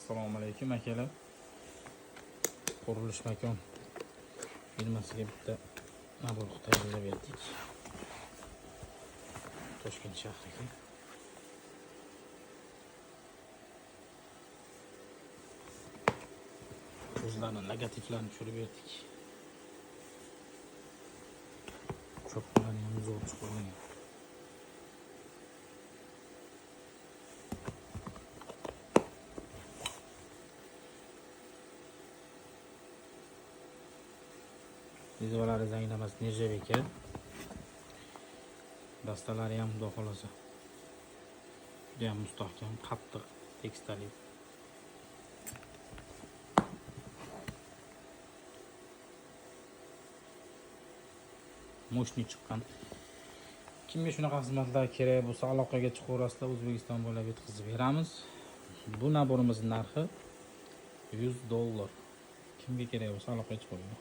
Assalomu alaykum akalar. Qurilish makon firmasiga bitta nabor tayyorlab berdik. Toshkent shahriga. O'zlarining logotiflarini tushirib berdik. Cho'plarni ham zo'r chiqargan. Vizualari zanglamas nержавейка. Dastalari ham xudo xolosa. Juda ham mustahkam, qattiq tekstali. Mo'shni chiqqan. Kimga shunaqa xizmatlar kerak bo'lsa, aloqaga chiqaverasizlar, O'zbekiston bo'ylab yetkazib beramiz. Bu naborimizning narxi $100. Kimga kerak bo'lsa aloqaga chiqaveringlar.